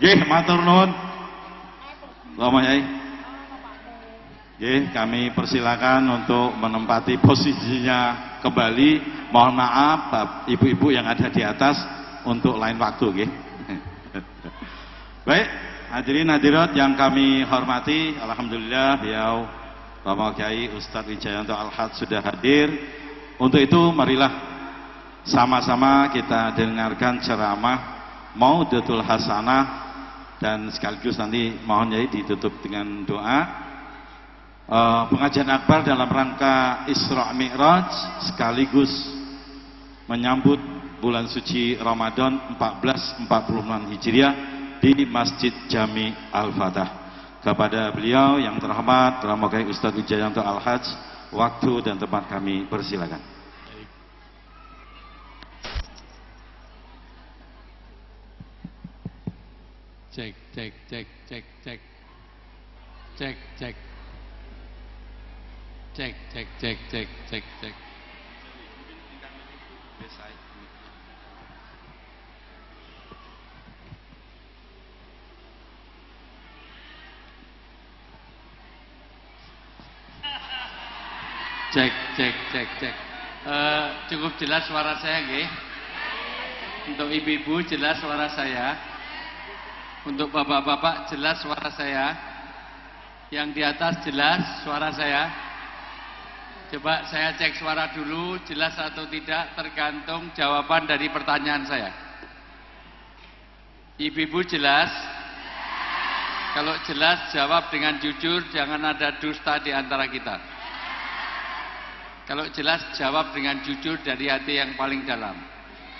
Nggih, matur nuwun. Lama Yai. Nggih, kami persilakan untuk menempati posisinya kembali. Mohon maaf ibu-ibu yang ada di atas untuk lain waktu nggih. Baik, hadirin hadirat yang kami hormati, alhamdulillah beliau Bapak Kiai Ustadz Wijayanto Al-Had sudah hadir. Untuk itu marilah sama-sama kita dengarkan ceramah Mau'izatul Hasanah dan sekaligus nanti mohon Yai ditutup dengan doa. Pengajian akbar dalam rangka Isra Mi'raj sekaligus menyambut bulan suci Ramadan 1446 Hijriah di Masjid Jami Al-Fatah. Kepada beliau yang terhormat Bapak Kiai Ustadz Wijayanto Al-Had, waktu dan tempat kami persilakan. Cek cek cek cek cek cek cek cek cek cek cek cek cek. Cek cek cek cek. Cukup jelas suara saya nggih? Untuk ibu-ibu jelas suara saya. Untuk bapak-bapak jelas suara saya. Yang di atas jelas suara saya. Coba saya cek suara dulu, jelas atau tidak tergantung jawaban dari pertanyaan saya. Ibu-ibu jelas? Kalau jelas jawab dengan jujur, jangan ada dusta di antara kita. Kalau jelas jawab dengan jujur dari hati yang paling dalam.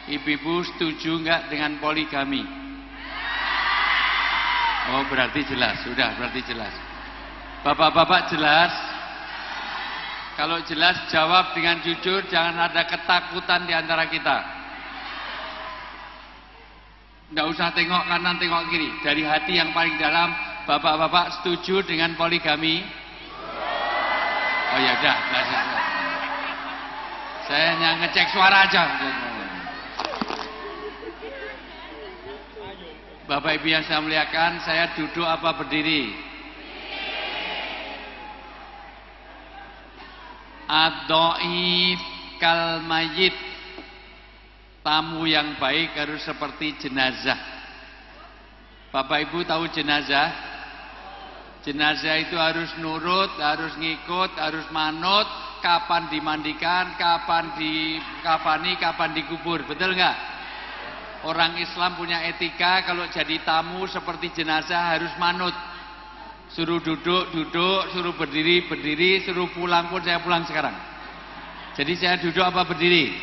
Ibu-ibu setuju enggak dengan poligami? Oh berarti jelas, sudah berarti jelas. Bapak-bapak jelas? Kalau jelas jawab dengan jujur, jangan ada ketakutan di antara kita. Enggak usah tengok kanan, tengok kiri. Dari hati yang paling dalam, bapak-bapak setuju dengan poligami? Oh ya udah, saya hanya ngecek suara aja. Bapak Ibu yang saya muliakan, saya duduk apa berdiri? Ad-dhaif kal mayyit. Tamu yang baik harus seperti jenazah. Bapak Ibu tahu jenazah? Jenazah itu harus nurut, harus ngikut, harus manut. Kapan dimandikan, kapan dikafani, kapan dikubur, betul nggak? Orang Islam punya etika, kalau jadi tamu seperti jenazah harus manut. Suruh duduk, duduk, suruh berdiri, berdiri, suruh pulang pun saya pulang sekarang. Jadi saya duduk apa berdiri?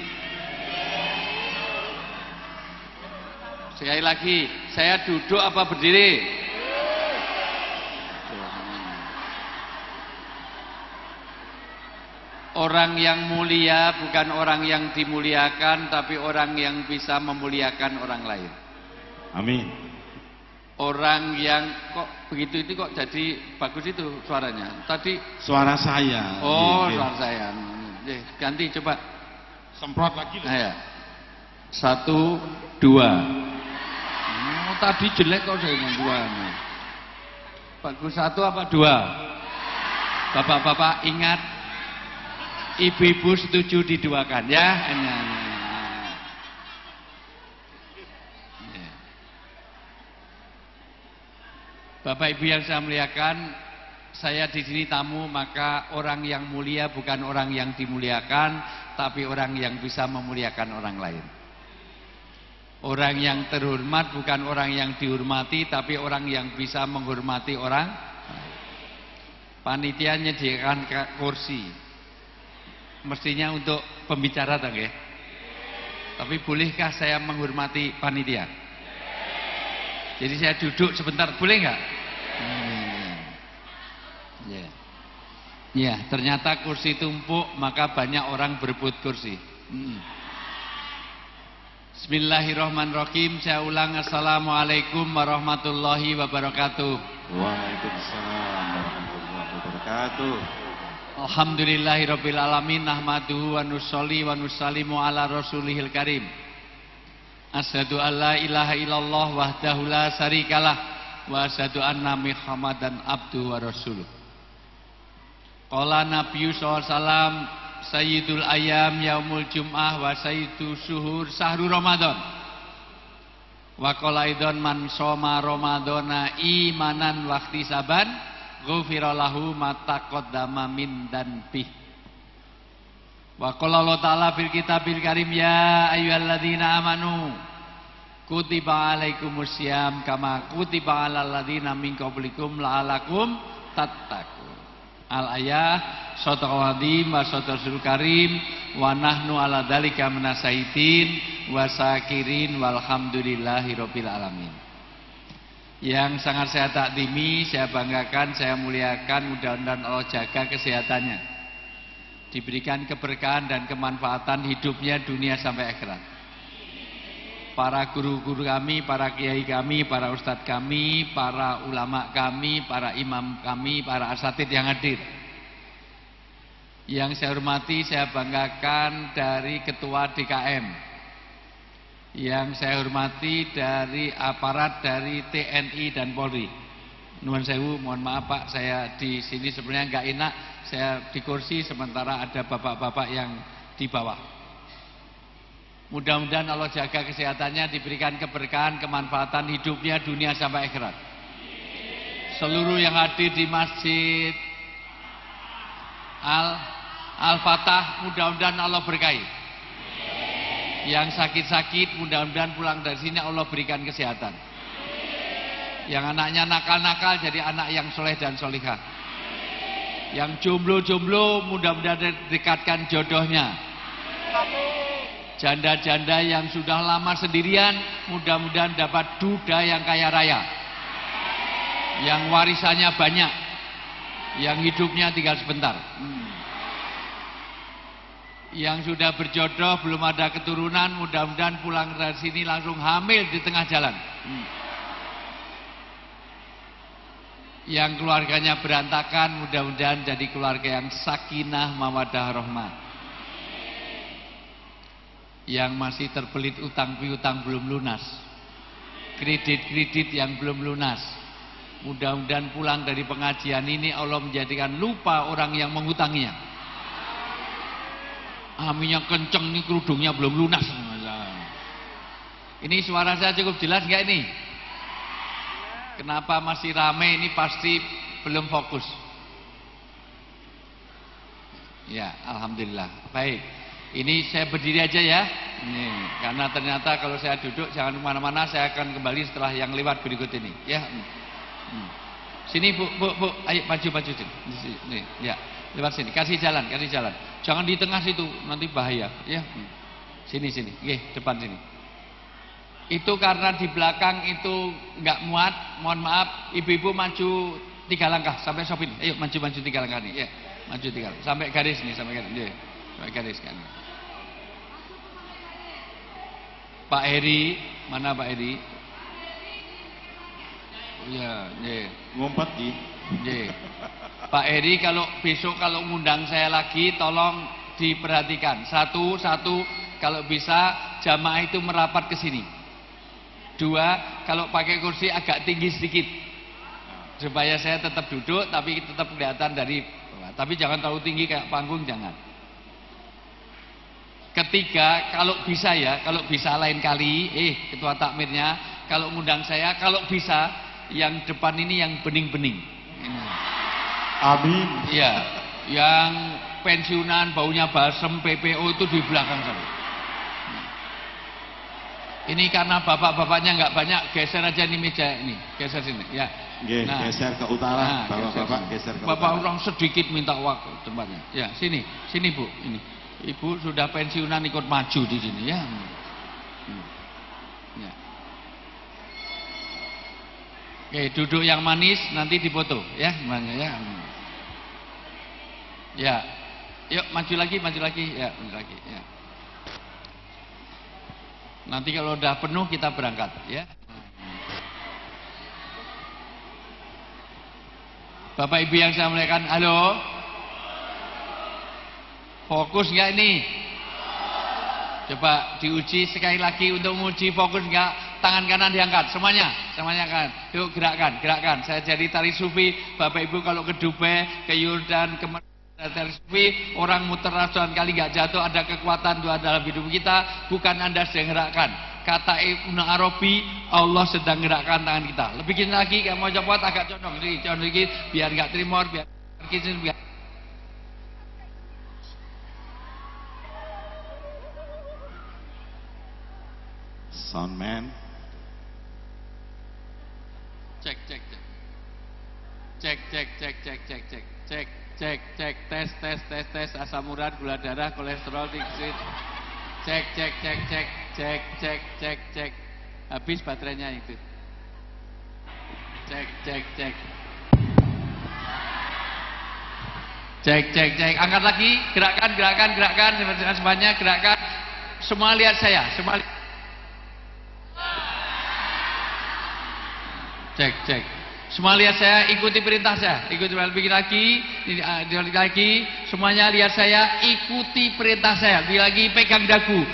Sekali lagi, saya duduk apa berdiri? Orang yang mulia bukan orang yang dimuliakan, tapi orang yang bisa memuliakan orang lain. Amin. Orang yang kok begitu itu kok jadi bagus itu suaranya. Tadi suara saya. Oh, suara saya. Ganti coba. Semprot lagi. Nah, ya. 1, 2. Oh, tadi jelek kok saya ngomong 2. Bagus 1 apa 2? Bapak-bapak ingat, ibu-ibu setuju diduakan ya. Bapak Ibu yang saya muliakan, saya di sini tamu, maka orang yang mulia bukan orang yang dimuliakan, tapi orang yang bisa memuliakan orang lain. Orang yang terhormat bukan orang yang dihormati, tapi orang yang bisa menghormati orang. Panitia menyediakan kursi. Mestinya untuk pembicara tak ya? Tapi bolehkah saya menghormati panitia? Jadi saya duduk sebentar, boleh nggak? Ya. Ya, ternyata kursi tumpuk, maka banyak orang berebut kursi. Bismillahirrahmanirrahim. Saya ulang, assalamualaikum warahmatullahi wabarakatuh. Waalaikumsalam warahmatullahi wabarakatuh. Alhamdulillahirrabbilalamin. Nahmaduhu wa nusolli wa nusallimu ala rasulihil karim. Asyhadu an la ilaha illallah wahdahu la syarikalah wa asyhadu anna Muhammadan abduhu wa rasuluh. Qala Nabiyyu sallallahu alaihi wasallam sayyidul ayam yaumul jum'ah wa sayyidu syuhur sahru Ramadan. Wa qala aidan man shoma ramadhana imanan wa ihtisaban ghufira lahu ma taqaddama min danbih. Wa qala Allah ta'ala fil kitabil karim ya ayyuhalladzina amanu kutiba alaikumusiyam kama kutiba alal ladzina min qablikum la'alakum tattaqun. Al-ayah sadaqal azim wa sadaqal karim wa nahnu ala dzalika minasaitin wa sakirin walhamdulillahi rabbil alamin. Yang sangat saya takdimi, saya banggakan, saya muliakan, mudah-mudahan Allah jaga kesehatannya, diberikan keberkahan dan kemanfaatan hidupnya dunia sampai akhirat. Para guru-guru kami, para kiai kami, para ustadz kami, para ulama kami, para imam kami, para asatid yang hadir. Yang saya hormati, saya banggakan dari ketua DKM. Yang saya hormati dari aparat dari TNI dan Polri. Nuwun sewu, mohon maaf Pak, saya di sini sebenarnya nggak enak. Saya di kursi sementara ada bapak-bapak yang di bawah. Mudah-mudahan Allah jaga kesehatannya, diberikan keberkahan, kemanfaatan hidupnya dunia sampai akhirat. Seluruh yang hadir di Masjid Al-Fatah, mudah-mudahan Allah berkahi. Yang sakit-sakit, mudah-mudahan pulang dari sini Allah berikan kesehatan. Yang anaknya nakal-nakal jadi anak yang soleh dan solihah. Yang jomblo-jomblo mudah-mudahan dekatkan jodohnya. Janda-janda yang sudah lama sendirian mudah-mudahan dapat duda yang kaya raya. Yang warisannya banyak. Yang hidupnya tinggal sebentar. Yang sudah berjodoh belum ada keturunan mudah-mudahan pulang dari sini langsung hamil di tengah jalan. Yang keluarganya berantakan mudah-mudahan jadi keluarga yang sakinah mawaddah rahmah. Yang masih terbelit utang piutang belum lunas, kredit-kredit yang belum lunas, mudah-mudahan pulang dari pengajian ini Allah menjadikan lupa orang yang mengutanginya. Aminnya kenceng, ini kerudungnya belum lunas. Ini suara saya cukup jelas nggak ini? Kenapa masih rame? Ini pasti belum fokus. Ya, alhamdulillah. Baik. Ini saya berdiri aja ya. Ini, karena ternyata kalau saya duduk jangan kemana-mana, saya akan kembali setelah yang lewat berikut ini. Ya. Sini bu, ayo maju sini. Ya, lewat sini. Kasih jalan. Jangan di tengah situ, nanti bahaya. Ya. Sini. Depan sini. Itu karena di belakang itu nggak muat, mohon maaf. Ibu-ibu maju 3 langkah sampai sopin. Ayo maju 3 langkah nih. Ya, maju 3 sampai garis nih, sampai garis. Ya. Sampai garis kan. Pak Heri, mana Pak Heri? Ya, Ngumpat di. Pak Heri kalau besok kalau ngundang saya lagi tolong diperhatikan. Satu, kalau bisa jamaah itu merapat ke sini. 2, kalau pakai kursi agak tinggi sedikit. Supaya saya tetap duduk tapi tetap kelihatan dari bawah. Tapi jangan terlalu tinggi kayak panggung, jangan. Ketiga, kalau bisa lain kali, ketua takmirnya, kalau ngundang saya, kalau bisa yang depan ini yang bening-bening. Amin. Iya, yang pensiunan baunya balsem PPO itu di belakang sana. Ini karena bapak-bapaknya nggak banyak, geser aja nih meja ini, geser sini, ya. Nah, geser ke utara, bapak-bapak geser ke bapak utara. orang sedikit minta waktu tempatnya. Ya, sini Bu, ini. Ibu sudah pensiunan ikut maju di sini ya. Ya. Oke, duduk yang manis nanti dipoto ya, ya. Ya. Yuk maju lagi ya, maju lagi ya. Nanti kalau udah penuh kita berangkat ya. Bapak Ibu yang saya muliakan, halo. Fokus nggak ini? Coba diuji sekali lagi untuk menguji fokus enggak? Tangan kanan diangkat, semuanya kan. Yuk gerakkan. Saya jadi tari sufi, Bapak Ibu kalau ke Dubai, ke Yordan, ke tari sufi, orang muter ratusan kali enggak jatuh, ada kekuatan Tuhan dalam hidup kita, bukan Anda sedang gerakkan. Kata Ibnu Arabi, Allah sedang gerakkan tangan kita. Lebih gini lagi, kayak mau copot agak condong dikit, biar enggak tremor, biar Soundman. Cek, tes, asam urat, gula darah, kolesterol, tiksit. Cek. Habis baterainya itu. Cek. Angkat lagi, gerakkan, semuanya gerakkan. Semua lihat saya, Cek. Semua lihat saya, ikuti perintah saya. Bikin lagi, semuanya lihat saya, ikuti perintah saya. Bikin lagi, pegang dagu.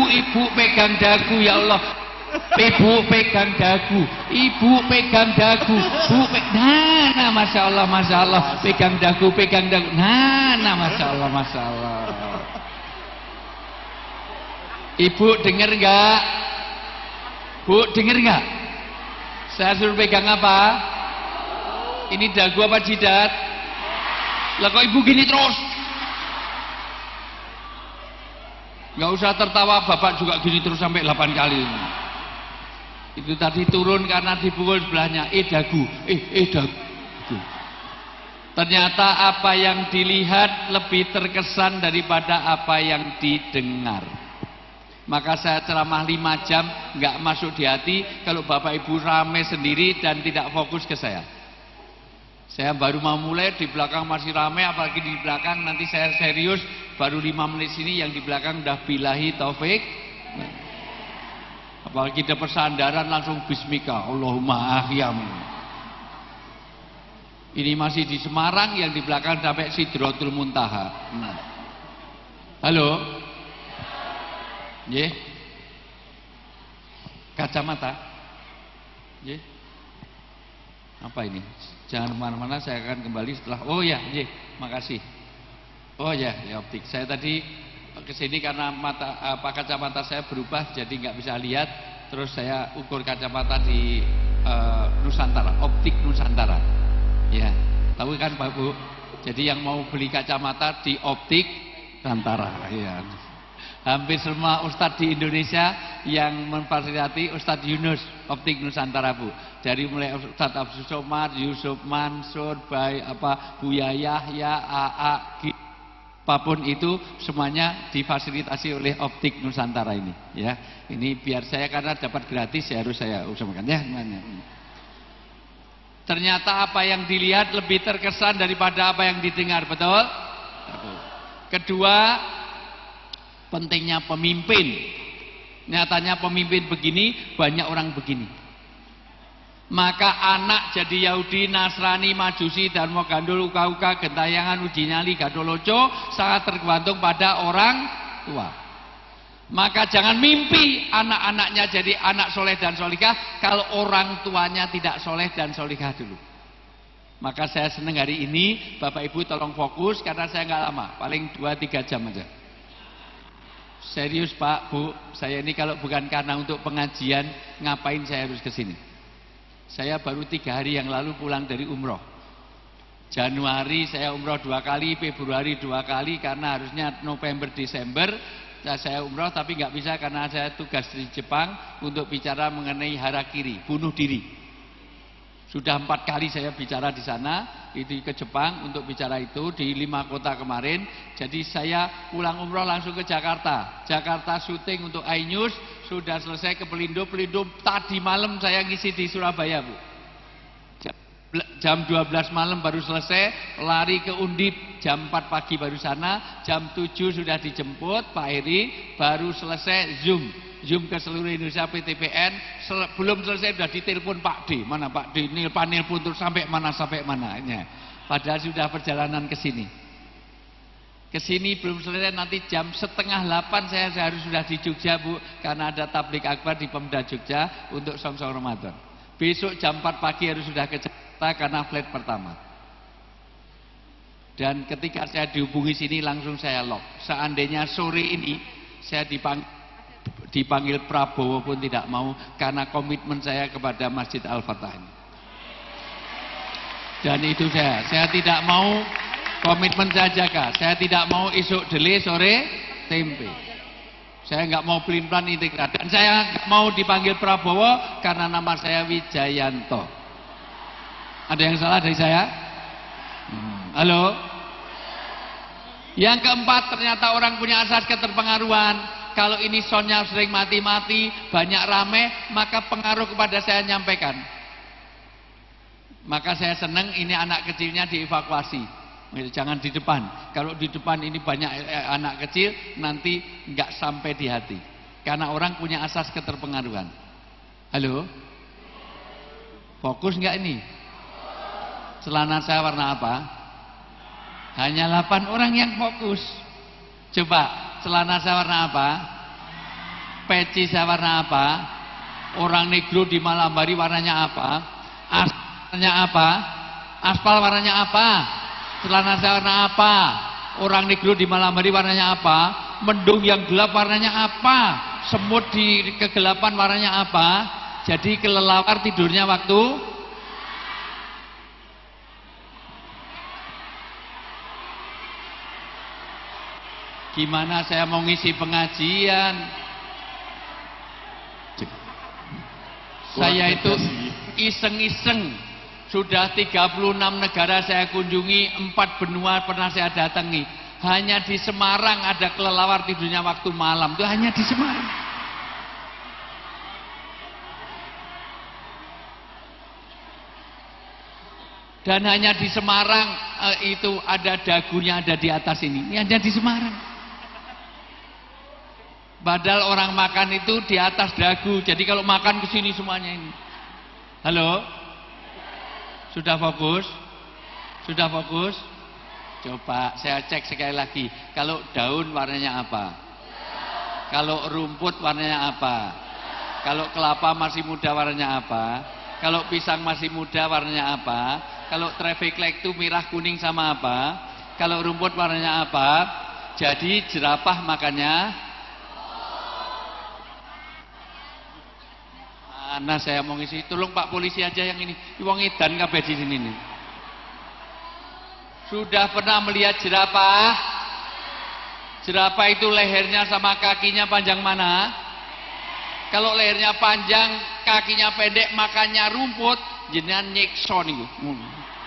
Ibu pegang dagu, ya Allah. Ibu pegang dagu. Nah, masya Allah. Pegang dagu. Nah, masya Allah. Ibu dengar enggak? Bu, dengar enggak? Saya suruh pegang apa? Ini dagu apa jidat? Lah kok ibu gini terus? Enggak usah tertawa, bapak juga gini terus sampai 8 kali. Itu tadi turun karena dipukul sebelahnya. Dagu. Ternyata apa yang dilihat lebih terkesan daripada apa yang didengar. Maka saya ceramah 5 jam nggak masuk di hati kalau Bapak Ibu rame sendiri dan tidak fokus ke saya. Saya baru mau mulai, di belakang masih rame, apalagi di belakang nanti saya serius, baru 5 menit sini yang di belakang udah billahi taufik. Apalagi ada persandaran langsung bismika, Allahumma ahyam. Ini masih di Semarang, yang di belakang sampai Sidratul Muntaha. Halo? Ye, kacamata. Ye, apa ini? Jangan kemana-mana, saya akan kembali setelah. Oh ya, ye, makasih. Oh ya, optik. Saya tadi kesini karena kacamata saya berubah, jadi nggak bisa lihat. Terus saya ukur kacamata di Nusantara, optik Nusantara. Ya, tahu kan Pak Bu? Jadi yang mau beli kacamata di optik Nusantara. Ya. Hampir semua ustadz di Indonesia yang memfasilitasi Ustadz Yunus Optik Nusantara, Bu. Dari mulai Ustadz Abdul Somad, Yusuf Mansur, Buya Yahya, AA, apapun itu semuanya difasilitasi oleh Optik Nusantara ini. Ya, ini biar saya karena dapat gratis saya harus usahakan ya. Ternyata apa yang dilihat lebih terkesan daripada apa yang didengar, betul? Kedua, pentingnya pemimpin. Nyatanya pemimpin begini, banyak orang begini. Maka anak jadi Yahudi, Nasrani, Majusi, Dharma Gandul, Uka-uka, Gentayangan, Uji Nyali, Gadoloco sangat tergantung pada orang tua. Maka jangan mimpi anak-anaknya jadi anak soleh dan solikah kalau orang tuanya tidak soleh dan solikah dulu. Maka saya senang hari ini Bapak Ibu tolong fokus karena saya nggak lama, paling 2-3 jam aja. Serius Pak, Bu, saya ini kalau bukan karena untuk pengajian, ngapain saya harus ke sini? Saya baru 3 hari yang lalu pulang dari umroh. Januari saya umroh 2 kali, Februari 2 kali, karena harusnya November, Desember saya umroh, tapi nggak bisa karena saya tugas di Jepang untuk bicara mengenai harakiri, bunuh diri. Sudah 4 kali saya bicara di sana, itu ke Jepang untuk bicara itu di 5 kota kemarin. Jadi saya pulang umroh langsung ke Jakarta. Jakarta syuting untuk iNews, sudah selesai ke Pelindo. Pelindo tadi malam saya ngisi di Surabaya, Bu. Jam 12 malam baru selesai, lari ke Undip, jam 4 pagi baru sana, jam 7 sudah dijemput Pak Heri, baru selesai Zoom ke seluruh Indonesia PTPN, belum selesai sudah ditelepon Pak D. Mana Pak D? Nelpon terus sampai mana. Padahal sudah perjalanan ke sini. Ke sini belum selesai, nanti jam 7:30 saya harus sudah di Jogja, Bu, karena ada tablik akbar di Pemda Jogja untuk Song-Song Ramadan. Besok jam 4 pagi harus sudah ke Jakarta karena flight pertama. Dan ketika saya dihubungi sini langsung saya lock. Seandainya sore ini saya dipanggil Prabowo pun tidak mau, karena komitmen saya kepada Masjid Al-Fatah ini. Dan itu saya tidak mau, komitmen saya jaga. Saya tidak mau isuk dele sore tempe. Saya nggak mau pelin-pelan integrat. Dan saya nggak mau dipanggil Prabowo karena nama saya Wijayanto. Ada yang salah dari saya? Halo? Yang keempat, ternyata orang punya asas keterpengaruhan. Kalau ini soundnya sering mati-mati, banyak rame, maka pengaruh kepada saya nyampaikan. Maka saya senang ini anak kecilnya dievakuasi. Jangan di depan. Kalau di depan ini banyak anak kecil, nanti nggak sampai di hati. Karena orang punya asas keterpengaruhan. Halo? Fokus nggak ini? Celana saya warna apa? Hanya 8 orang yang fokus. Coba, celana saya warna apa? Peci saya warna apa? Orang negro di malam hari warnanya apa? Warnanya apa? Aspal warnanya apa? Celana saya warna apa? Orang negro di malam hari warnanya apa? Mendung yang gelap warnanya apa? Semut di kegelapan warnanya apa? Jadi kelelawar tidurnya waktu gimana saya mau ngisi pengajian? Saya itu iseng-iseng. Sudah 36 negara saya kunjungi, 4 benua pernah saya datangi. Hanya di Semarang ada kelelawar tidurnya waktu malam. Itu hanya di Semarang. Dan hanya di Semarang itu ada dagunya ada di atas ini. Ini hanya di Semarang. Padahal orang makan itu di atas dagu. Jadi kalau makan ke sini semuanya ini. Halo? Sudah fokus? Sudah fokus? Coba saya cek sekali lagi. Kalau daun warnanya apa? Kalau rumput warnanya apa? Kalau kelapa masih muda warnanya apa? Kalau pisang masih muda warnanya apa? Kalau traffic light itu merah kuning sama apa? Kalau rumput warnanya apa? Jadi jerapah makannya mana saya mau ngisi? Tolong Pak polisi aja yang ini. Wong edan kabeh di sini nih. Sudah pernah melihat jerapah? Jerapah itu lehernya sama kakinya panjang mana? Kalau lehernya panjang, kakinya pendek, makannya rumput, jenengan nyiksa niku.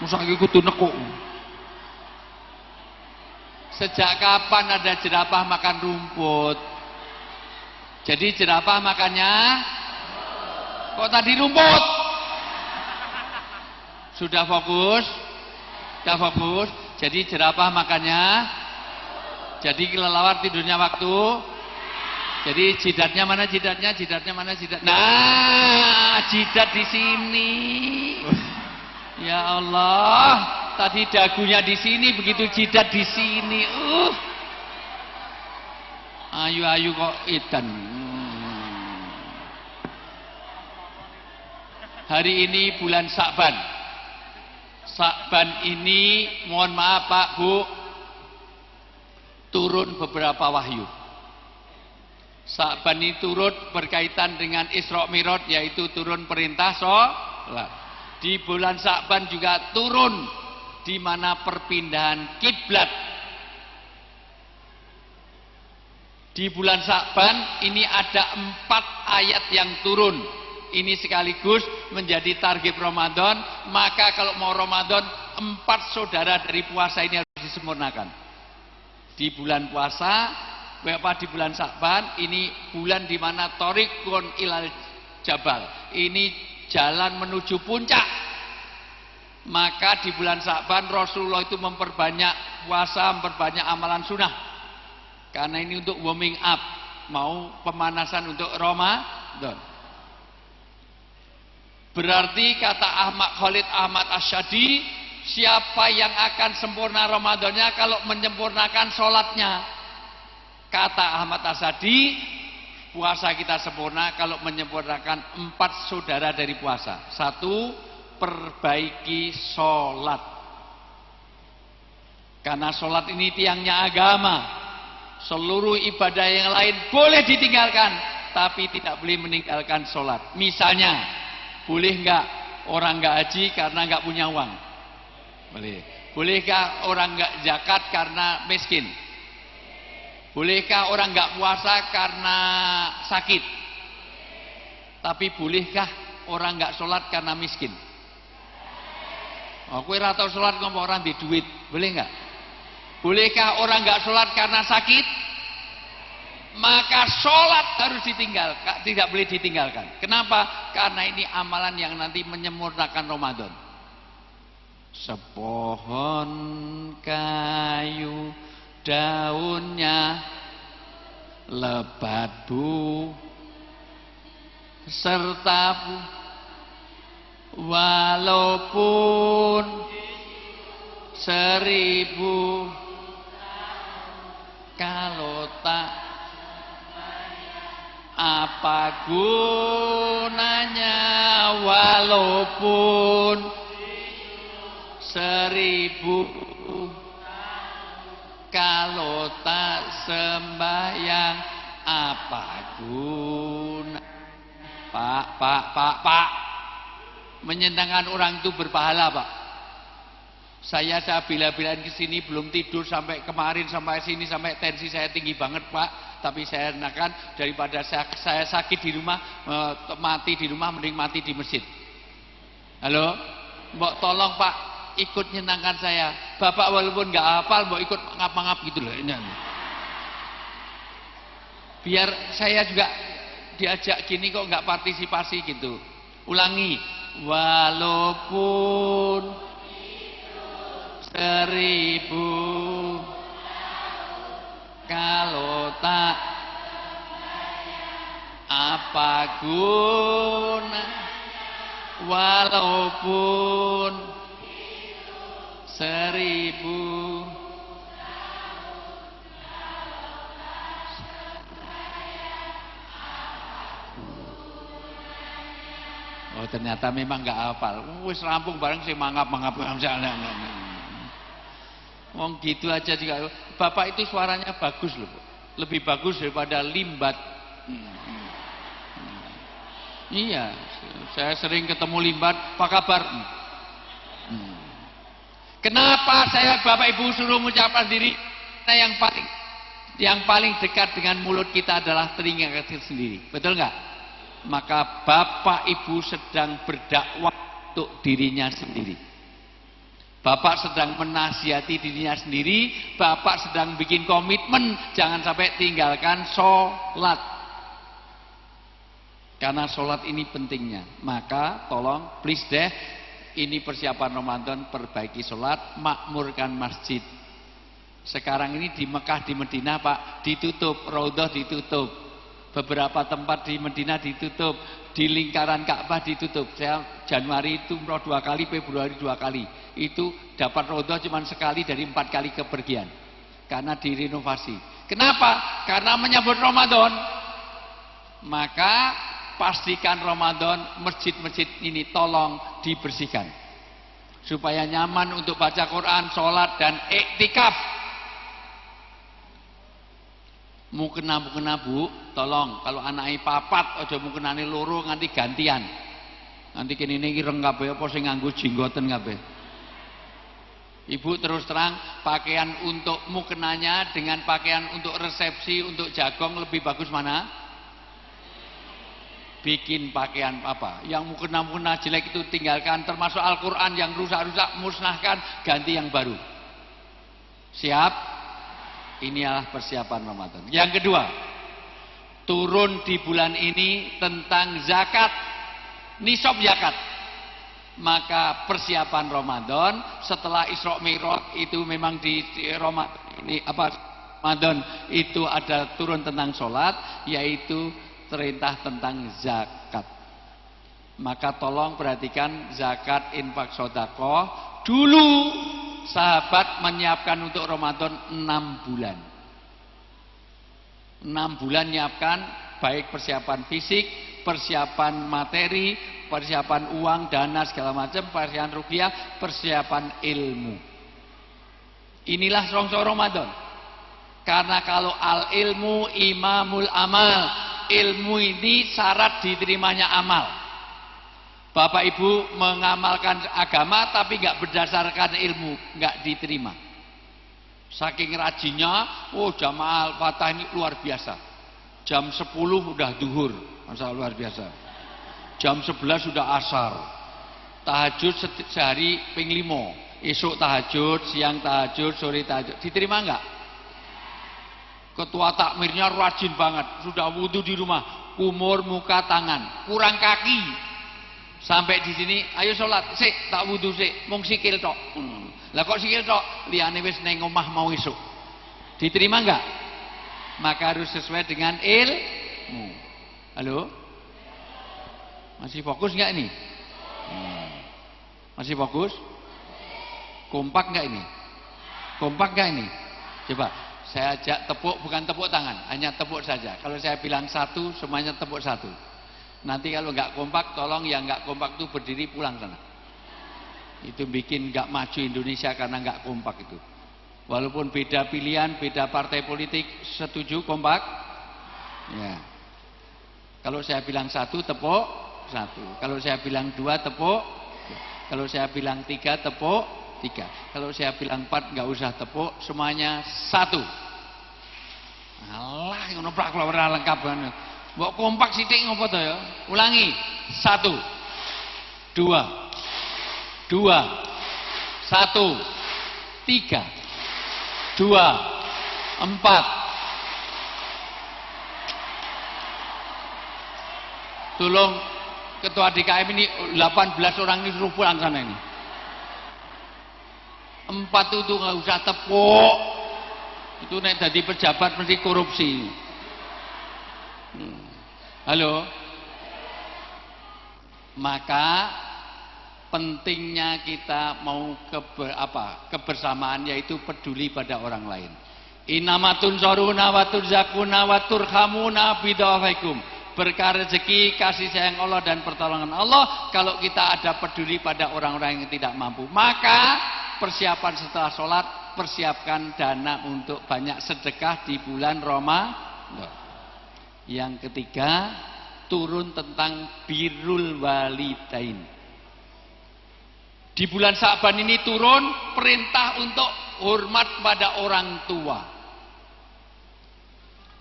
Mosok iki kudu nekuk. Sejak kapan ada jerapah makan rumput? Jadi jerapah makannya kok tadi rumput? Sudah fokus? Sudah fokus? Jadi jerapah makannya, jadi kelelawar tidurnya waktu. Jadi jidatnya mana jidatnya? Jidatnya mana jidat? Nah, jidat di sini. Ya Allah, tadi dagunya di sini, begitu jidat di sini. Ayu-ayu kok edan. Hari ini bulan Sa'ban. Sa'ban ini, mohon maaf Pak, Bu, turun beberapa wahyu. Sa'ban ini turun berkaitan dengan Isra Mi'raj, yaitu turun perintah sholat. Di bulan Sa'ban juga turun di mana perpindahan kiblat. Di bulan Sa'ban ini ada 4 ayat yang turun. Ini sekaligus menjadi target Ramadan. Maka kalau mau Ramadan, 4 saudara dari puasa ini harus disempurnakan. Di bulan puasa, di bulan Sa'ban, ini bulan di mana Thoriqun ilal Jabal. Ini jalan menuju puncak. Maka di bulan Sa'ban Rasulullah itu memperbanyak puasa, memperbanyak amalan sunnah. Karena ini untuk warming up, mau pemanasan untuk Ramadan. Berarti kata Ahmad Khalid Ahmad Asyadi, siapa yang akan sempurna Ramadannya kalau menyempurnakan sholatnya. Kata Ahmad Asadi, puasa kita sempurna kalau menyempurnakan 4 saudara dari puasa. 1, perbaiki sholat. Karena sholat ini tiangnya agama. Seluruh ibadah yang lain boleh ditinggalkan, tapi tidak boleh meninggalkan sholat. Misalnya, boleh enggak orang enggak haji karena enggak punya uang? Boleh. Bolehkah orang enggak zakat karena miskin? Bolehkah orang enggak puasa karena sakit? Tapi bolehkah orang enggak sholat karena miskin? Oh, kowe ora tau sholat ngomong orang di duit, boleh enggak? Bolehkah orang enggak sholat karena sakit? Maka sholat harus ditinggalkan, tidak boleh ditinggalkan. Kenapa? Karena ini amalan yang nanti menyempurnakan Ramadan. Sepohon kayu daunnya lebat bu serta bu, walaupun 1000 kalau tak apa gunanya, walaupun 1000 kalau tak sembahyang apa guna. Pak, menyenangkan orang itu berpahala, Pak. Saya bila-bilain ke sini belum tidur sampai kemarin, sampai sini, sampai tensi saya tinggi banget, Pak. Tapi saya enakan daripada saya sakit di rumah, mati di rumah, mending mati di masjid. Halo, mbok tolong Pak, ikut nyenangkan saya. Bapak walaupun nggak hafal, mbok ikut ngap-ngap gitu loh. Ini. Biar saya juga diajak gini kok nggak partisipasi gitu. Ulangi, walaupun 1000 kalau tak apa guna, walaupun 1000 oh ternyata memang nggak hafal. Wis rampung bareng sih mangap-mangap. Wong gitu aja juga. Bapak itu suaranya bagus loh, lebih bagus daripada Limbat. Iya, saya sering ketemu Limbat. Apa kabar? Kenapa saya Bapak Ibu suruh mengucapkan diri? Nah, yang paling dekat dengan mulut kita adalah telinga kita sendiri. Betul nggak? Maka Bapak Ibu sedang berdakwah untuk dirinya sendiri. Bapak sedang menasihati dirinya sendiri, Bapak sedang bikin komitmen jangan sampai tinggalkan sholat. Karena sholat ini pentingnya. Maka tolong please deh, ini persiapan Ramadan, perbaiki sholat, makmurkan masjid. Sekarang ini di Mekah, di Madinah Pak, ditutup, Raudhah ditutup. Beberapa tempat di Madinah ditutup, di lingkaran Ka'bah ditutup. Saya Januari itu umroh 2 kali, Februari 2 kali. Itu dapat Raudhah cuma sekali dari 4 kali kepergian. Karena direnovasi. Kenapa? Karena menyambut Ramadan. Maka pastikan Ramadan masjid-masjid ini tolong dibersihkan. Supaya nyaman untuk baca Quran, sholat, dan iktikaf. Mukena Bu, tolong kalau anake papat aja mukenane loro nganti gantian. Nanti kene iki ireng kabeh apa sing nganggo jenggoten kabeh. Ibu terus terang, pakaian untuk mukenanya dengan pakaian untuk resepsi, untuk jagong lebih bagus mana? Bikin pakaian apa? Yang mukena-mukena jelek itu tinggalkan, termasuk Al-Qur'an yang rusak-rusak musnahkan, ganti yang baru. Siap? Ini adalah persiapan Ramadan. Yang kedua, turun di bulan ini tentang zakat, nisab zakat. Maka persiapan Ramadan setelah Isra Mi'raj itu memang di Ramadan itu ada turun tentang sholat, yaitu perintah tentang zakat. Maka tolong perhatikan zakat, infak, sedekah, Dulu sahabat menyiapkan untuk Ramadan 6 bulan. 6 bulan nyiapkan baik persiapan fisik, persiapan materi, persiapan uang, dana segala macam, persiapan rupiah, persiapan ilmu. Inilah rongso Ramadan. Karena kalau al ilmu imamul amal, ilmu ini syarat diterimanya amal. Bapak Ibu mengamalkan agama tapi nggak berdasarkan ilmu, nggak diterima. Saking rajinnya, jamaah Al-Fatah ini luar biasa. Jam 10 udah duhur, masa luar biasa. Jam 11 sudah asar. Tahajud sehari ping 5. Esok tahajud, siang tahajud, sore tahajud. Diterima enggak? Ketua takmirnya rajin banget. Sudah wudhu di rumah, kumur muka tangan, kurang kaki. Sampai di sini, ayo sholat. Sik, tak wudhu sik, mung sikil tok. Lah kok sikil tok? Liyane wis neng omah mau esok. Diterima enggak? Maka harus sesuai dengan ilmu. Halo? Masih fokus enggak ini? Masih fokus? Kompak enggak ini? Kompak enggak ini? Coba saya ajak tepuk, bukan tepuk tangan, hanya tepuk saja. Kalau saya bilang 1, semuanya tepuk 1. Nanti kalau enggak kompak, tolong yang enggak kompak itu berdiri pulang sana. Itu bikin enggak maju Indonesia karena enggak kompak itu. Walaupun beda pilihan, beda partai politik, setuju kompak? Ya. Kalau saya bilang 1, tepuk 1. Kalau saya bilang 2, tepuk. Kalau saya bilang 3, tepuk 3. Kalau saya bilang 4, nggak usah tepuk, semuanya 1. Alah, ngono plak ora lengkap kan. Mbok kompak sithik ngopo to ya? Ulangi. 1 2 2 1 3 2 4. Tolong ketua DKM ini 18 orang ini suruh pulang sana ini. 4 itu nggak usah tepuk. Itu nek jadi pejabat mesti korupsi. Halo. Maka pentingnya kita mau kebersamaan, yaitu peduli pada orang lain. Innamatun soruna wa turzakuna wa turhamuna bidawaikum. Berkah rezeki, kasih sayang Allah dan pertolongan Allah. Kalau kita ada peduli pada orang-orang yang tidak mampu, maka persiapan setelah sholat, persiapkan dana untuk banyak sedekah di bulan Ramadan. Yang ketiga, turun tentang birrul walidain. Di bulan Sa'ban ini turun perintah untuk hormat pada orang tua.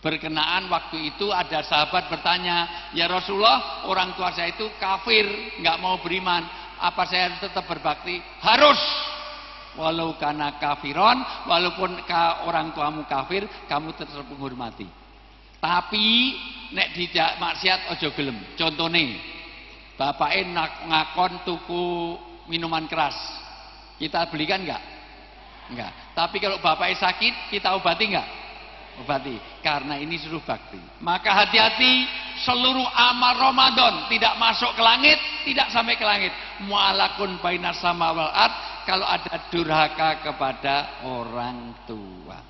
Berkenaan waktu itu ada sahabat bertanya, ya Rasulullah, orang tua saya itu kafir, nggak mau beriman, apa saya harus tetap berbakti? Harus. Walau karena kafiron, walaupun orang tuamu kafir, kamu tetap menghormati. Tapi nek dijak maksiat ojo gelem. Contone, bapaknya ngakon tuku minuman keras, kita belikan enggak? Enggak. Tapi kalau bapaknya sakit, kita obati enggak? Obati. Karena ini suruh bakti. Maka hati-hati, seluruh amal Ramadan tidak masuk ke langit, tidak sampai ke langit. Mu'alakun bainas sama wal ard, kalau ada durhaka kepada orang tua.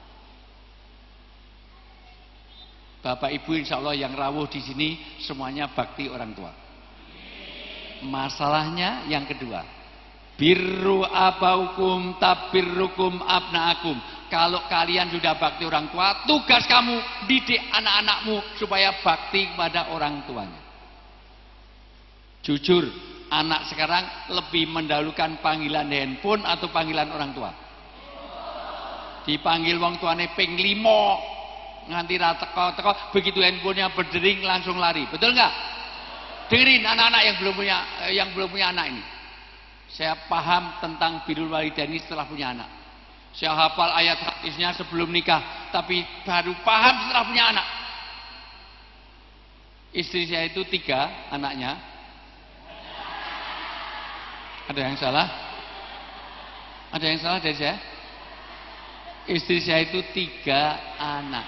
Bapak Ibu insya Allah yang rawuh di sini semuanya bakti orang tua. Masalahnya yang kedua, birru abaukum tabirrukum abnaakum. Kalau kalian sudah bakti orang tua, tugas kamu didik anak-anakmu supaya bakti kepada orang tuanya. Jujur, anak sekarang lebih mendahulukan panggilan handphone atau panggilan orang tua? Dipanggil wong tuane ping 5 nganti ra teko-teko, begitu handphonenya berdering langsung lari. Betul nggak? Dengerin anak-anak yang belum punya anak ini. Saya paham tentang birrul walidain setelah punya anak. Saya hafal ayat hadisnya sebelum nikah, tapi baru paham setelah punya anak. Istri saya itu 3 anaknya. Ada yang salah? Ada yang salah dari saya? Istri saya itu 3 anak.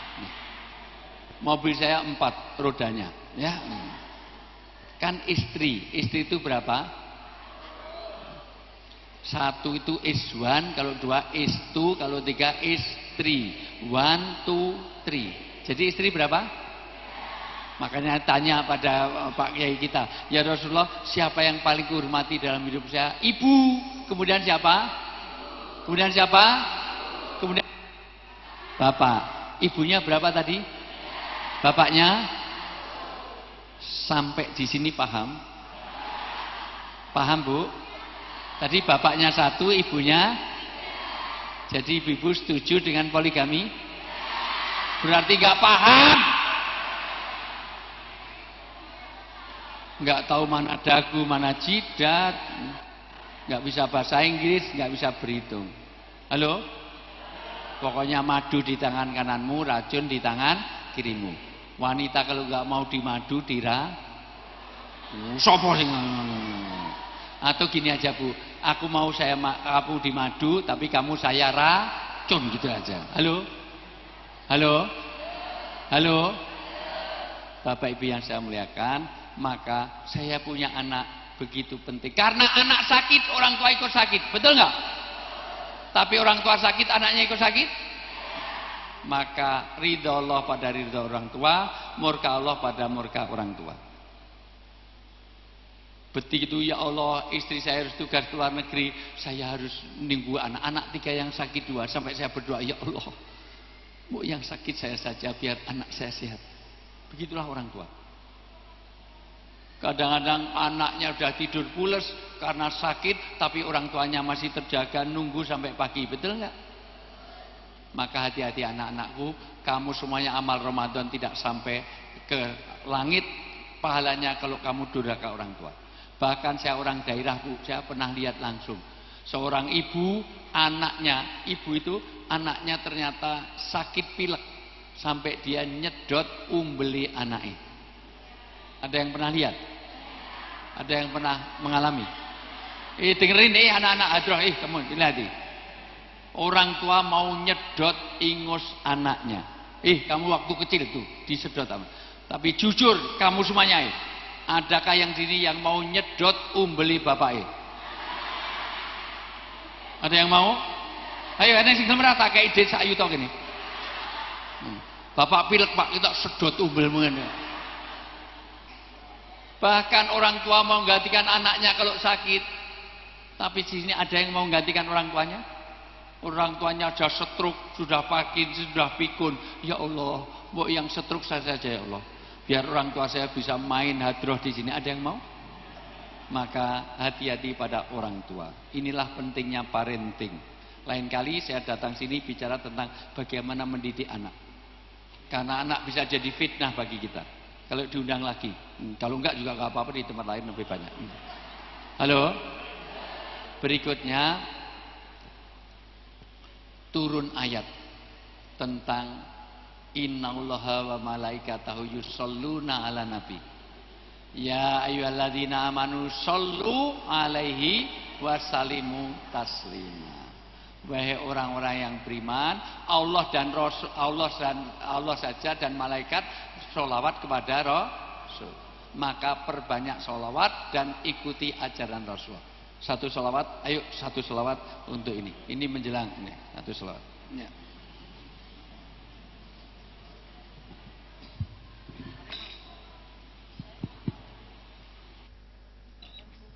Mobil saya 4 rodanya. Ya, kan istri itu berapa? Satu itu is one, kalau dua is two, kalau tiga is three. One, two, three. Jadi istri berapa? Makanya tanya pada Pak Kiai kita, ya Rasulullah, siapa yang paling kuhormati dalam hidup saya? Ibu. Kemudian siapa? Kemudian siapa? Kemudian bapak. Ibunya berapa tadi? Bapaknya? Sampai di sini paham? Paham, Bu? Tadi bapaknya satu, ibunya. Jadi ibu setuju dengan poligami? Berarti nggak paham. Nggak tahu mana dagu, mana jidat. Nggak bisa bahasa Inggris, nggak bisa berhitung. Halo? Pokoknya madu di tangan kananmu, racun di tangan kirimu. Wanita kalau nggak mau dimadu, sopo sing. Atau gini aja, Bu, aku mau kamu dimadu, tapi kamu saya racun, gitu aja. Halo? Halo? Halo? Bapak Ibu yang saya muliakan, maka saya punya anak begitu penting. Karena anak sakit, orang tua ikut sakit, betul nggak? Tapi orang tua sakit, anaknya ikut sakit? Maka ridha Allah pada ridha orang tua, murka Allah pada murka orang tua. Begitu, ya Allah, istri saya harus tugas ke luar negeri, saya harus nunggu anak-anak 3 yang sakit 2, sampai saya berdoa, ya Allah, mau yang sakit saya saja biar anak saya sehat. Begitulah orang tua. Kadang-kadang anaknya udah tidur pules karena sakit, tapi orang tuanya masih terjaga nunggu sampai pagi, betul nggak? Maka hati-hati anak-anakku, kamu semuanya amal Ramadan tidak sampai ke langit pahalanya kalau kamu durhaka orang tua. Bahkan saya orang daerah, Bu, saya pernah lihat langsung. Seorang ibu, anaknya, ibu itu anaknya ternyata sakit pilek sampai dia nyedot umbeli anaknya. Ada yang pernah lihat? Ada yang pernah mengalami? Dengerin anak-anak hadroh, kamu lihat. Orang tua mau nyedot ingus anaknya. Kamu waktu kecil tuh disedot apa? Tapi jujur kamu semuanya, adakah yang sini yang mau nyedot umbeli bapak? Ada yang mau? Ayo, ada yang sing merata kayak ide sak yuto gini. Bapak pilek, Pak, kita sedot umbelmu ngene. Bahkan orang tua mau menggantikan anaknya kalau sakit. Tapi di sini ada yang mau menggantikan orang tuanya? Orang tuanya sudah stroke, sudah pakin, sudah pikun. Ya Allah, mau yang stroke saya saja, ya Allah. Biar orang tua saya bisa main hadroh di sini. Ada yang mau? Maka hati-hati pada orang tua. Inilah pentingnya parenting. Lain kali saya datang sini bicara tentang bagaimana mendidik anak. Karena anak bisa jadi fitnah bagi kita. Kalau diundang lagi, kalau enggak juga enggak apa-apa, di tempat lain lebih banyak. Halo? Berikutnya turun ayat tentang innallaha wa malaikatahu yusholluna ala nabi. Ya ayyuhalladzina amanu shollu alaihi wasallimu taslima. Wahai orang-orang yang beriman, Allah dan Rasul, Allah saja dan malaikat sholawat kepada Rasul. Maka perbanyak sholawat dan ikuti ajaran Rasul. Satu sholawat, ayo satu sholawat untuk ini. Ini menjelang ini, satu sholawat. Ya.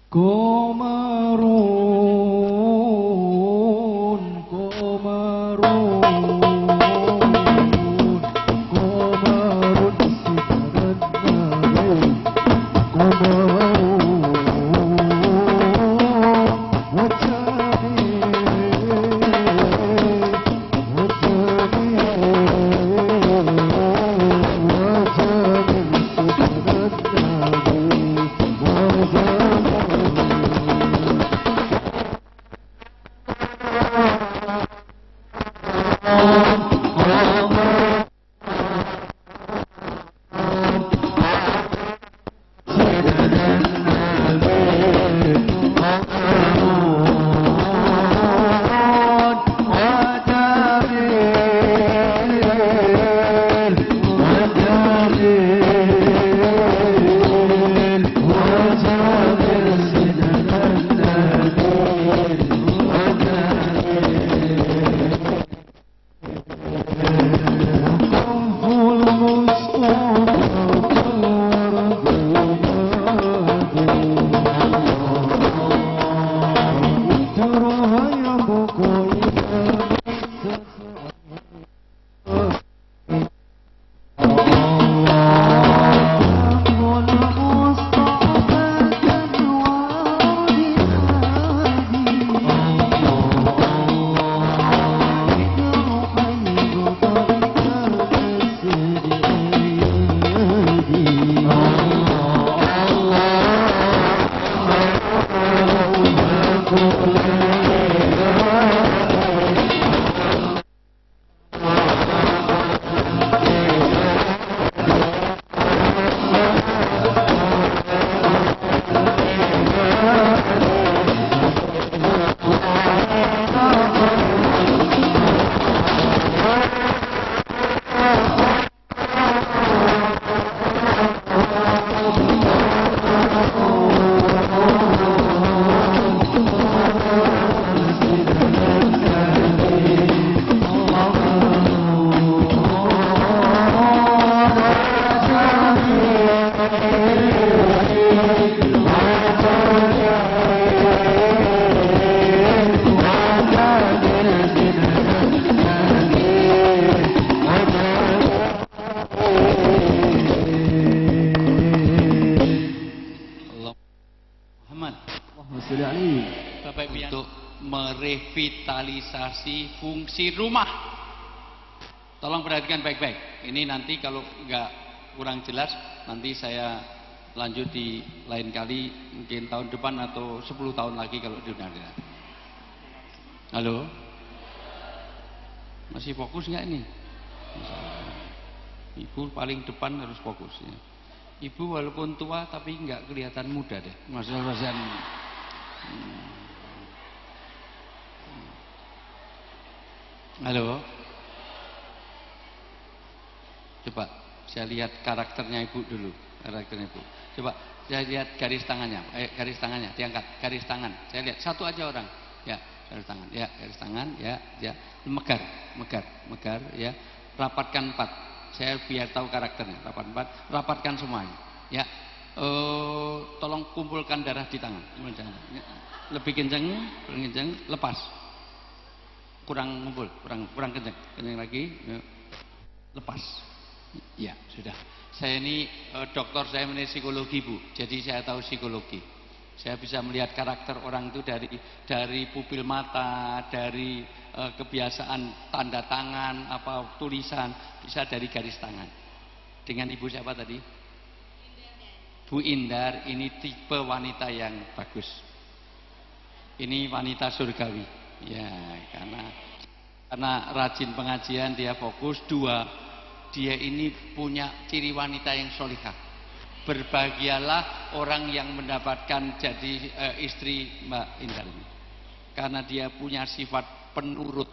Komarun, komarun, komarun sibaran nabi, komarun, wajani, wajani, wajani sibaran nabi, wajani. Muhammad. Allahumma sholli alaihi. Bapak Ibu untuk merevitalisasi fungsi rumah. Tolong perhatikan baik-baik. Ini nanti kalau nggak kurang jelas, nanti saya lanjut di lain kali, mungkin tahun depan atau 10 tahun lagi kalau diundang-undang. Halo? Masih fokus nggak ini? Ibu paling depan harus fokus ya. Ibu walaupun tua tapi nggak kelihatan muda deh. Masalah Halo? Coba saya lihat karakternya ibu dulu. Karakternya ibu. Coba saya lihat garis tangannya. Garis tangannya diangkat. Garis tangan. Saya lihat satu aja orang. Ya, garis tangan. Ya, garis tangan. Ya, ya. Megar, ya. Rapatkan 4. Saya biar tahu karakternya. Rapatkan semuanya. Ya. Tolong kumpulkan darah di tangan. Lebih kencang, lepas. Kurang ngumpul, kurang kencang lagi. Lepas. Ya, sudah. Saya ini dokter, saya mengenai psikologi, Bu. Jadi saya tahu psikologi. Saya bisa melihat karakter orang itu dari pupil mata, dari kebiasaan tanda tangan, apa tulisan, bisa dari garis tangan. Dengan Ibu siapa tadi? Bu Indar, ini tipe wanita yang bagus. Ini wanita surgawi. Ya, karena rajin pengajian, dia fokus. 2, dia ini punya ciri wanita yang solihah. Berbahagialah orang yang mendapatkan jadi istri Mbak Indar ini, karena dia punya sifat penurut.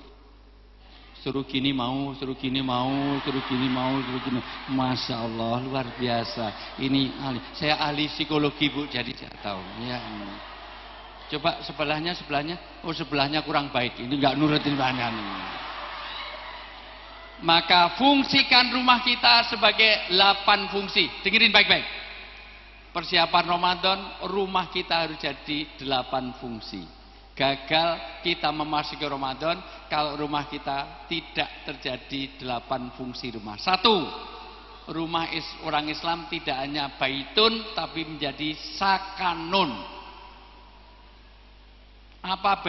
Suruh gini mau, suruh gini mau, suruh gini mau, suruh gini. Masya Allah, luar biasa. Ini ahli. Saya ahli psikologi, Bu, jadi saya tahu. Ya. Coba sebelahnya. Oh, sebelahnya kurang baik. Ini nggak nurutin tangan. Maka fungsikan rumah kita sebagai 8 fungsi. Dengerin baik-baik. Persiapan Ramadan, rumah kita harus jadi 8 fungsi. Gagal kita memasuki Ramadan kalau rumah kita tidak terjadi 8 fungsi rumah. 1, rumah orang Islam tidak hanya baitun tapi menjadi sakanun. Apa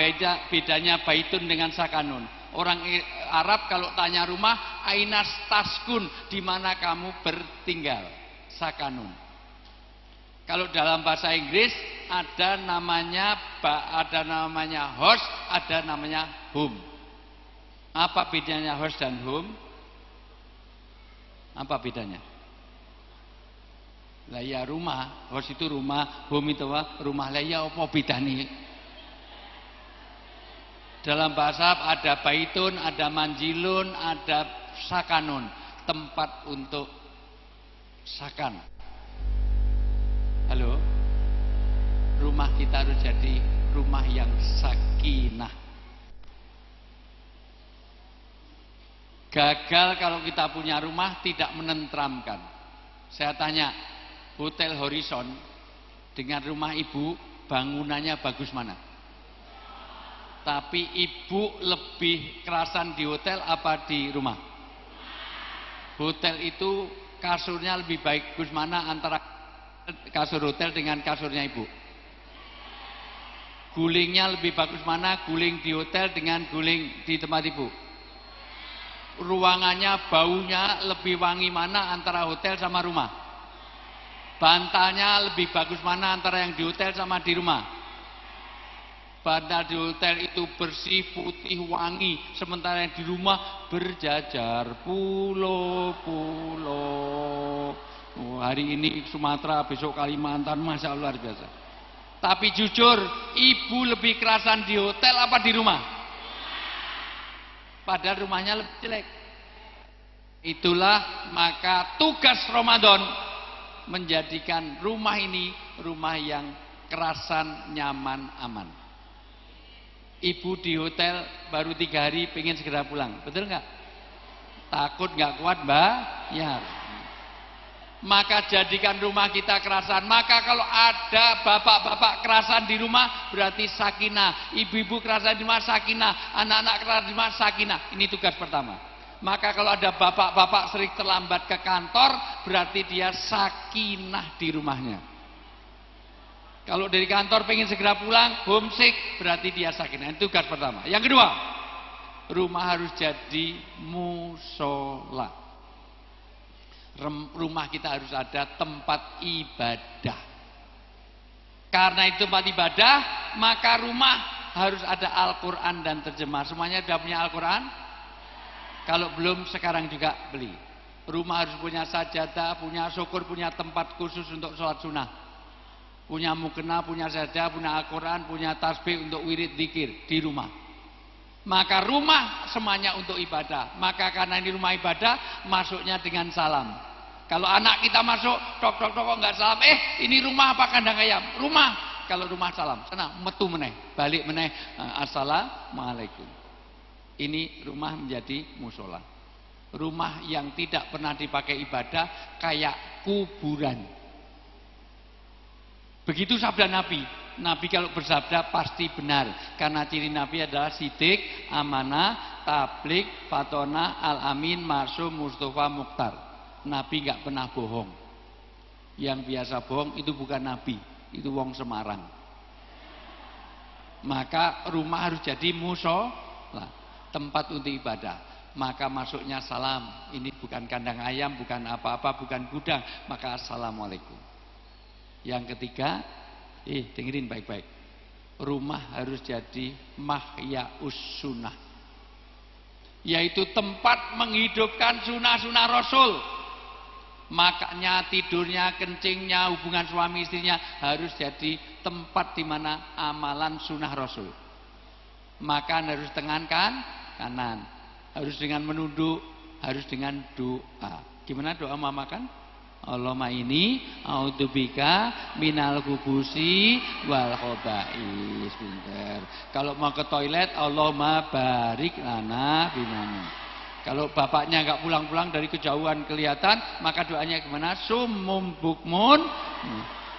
bedanya baitun dengan sakanun? Orang Arab kalau tanya rumah, ainas taskun, di mana kamu bertinggal, sakanun. Kalau dalam bahasa Inggris ada namanya host, ada namanya home. Apa bedanya host dan home? Apa bedanya? Lah ya rumah, host itu rumah, home itu rumah. Lah ya apa bedanya? Dalam bahasa Arab ada baitun, ada manjilun, ada sakanun, tempat untuk sakan. Halo, rumah kita harus jadi rumah yang sakinah. Gagal kalau kita punya rumah tidak menenteramkan. Saya tanya, Hotel Horizon dengan rumah ibu, bangunannya bagus mana? Tapi ibu lebih kerasan di hotel apa di rumah? Hotel itu kasurnya lebih bagus mana antara kasur hotel dengan kasurnya ibu? Gulingnya lebih bagus mana? Guling di hotel dengan guling di tempat ibu? Ruangannya, baunya lebih wangi mana antara hotel sama rumah? Bantalnya lebih bagus mana antara yang di hotel sama di rumah? Bantal di hotel itu bersih, putih, wangi, sementara yang di rumah berjajar pulau-pulau. Hari ini Sumatera, besok Kalimantan, Masya Allah luar biasa. Tapi jujur, ibu lebih kerasan di hotel apa di rumah? Padahal rumahnya lebih jelek. Itulah maka tugas Ramadan menjadikan rumah ini rumah yang kerasan, nyaman, aman. Ibu di hotel baru 3 hari pengen segera pulang, betul nggak? Takut nggak kuat bayar. Maka jadikan rumah kita kerasan. Maka kalau ada bapak-bapak kerasan di rumah, berarti sakinah. Ibu-ibu kerasan di rumah, sakinah. Anak-anak kerasan di rumah, sakinah. Ini tugas pertama. Maka kalau ada bapak-bapak sering terlambat ke kantor, berarti dia sakinah di rumahnya. Kalau dari kantor pengen segera pulang, homesick, berarti dia sakinah. Itu tugas pertama. Yang kedua, rumah harus jadi musola. Rumah kita harus ada tempat ibadah. Karena itu tempat ibadah, maka rumah harus ada Al-Quran dan terjemah. Semuanya sudah punya Al-Quran? Kalau belum, sekarang juga beli. Rumah harus punya sajadah, punya syukur, punya tempat khusus untuk sholat sunnah. Punya mukena, punya sajadah, punya Al-Quran, punya tasbih untuk wirid zikir di rumah. Maka rumah semuanya untuk ibadah. Maka karena ini rumah ibadah, masuknya dengan salam. Kalau anak kita masuk, tok enggak salam, ini rumah apa kandang ayam? Rumah. Kalau rumah salam, sana metu meneh, balik meneh, assalamualaikum. Ini rumah menjadi musola. Rumah yang tidak pernah dipakai ibadah kayak kuburan. Begitu sabda Nabi. Nabi kalau bersabda pasti benar, karena ciri Nabi adalah sidik, amanah, tablik, fatona, al-amin, maksum, mustafa, mukhtar. Nabi nggak pernah bohong. Yang biasa bohong itu bukan Nabi, itu wong Semarang. Maka rumah harus jadi musola, tempat untuk ibadah. Maka masuknya salam. Ini bukan kandang ayam, bukan apa-apa, bukan gudang. Maka assalamualaikum. Yang ketiga, dengerin baik-baik. Rumah harus jadi mahyaus sunnah, yaitu tempat menghidupkan sunnah-sunnah Rasul. Makanya tidurnya, kencingnya, hubungan suami istrinya harus jadi tempat di mana amalan sunnah Rasul. Makan harus dengan kanan, harus dengan menunduk, harus dengan doa. Gimana doa mau makan? Allahumma ini a'udzubika minal khubusi wal khaba'is. Pinter. Kalau mau ke toilet, Allahumma barik lana binamu. Kalau bapaknya enggak pulang-pulang dari kejauhan kelihatan, maka doanya gimana? Summum bukmun.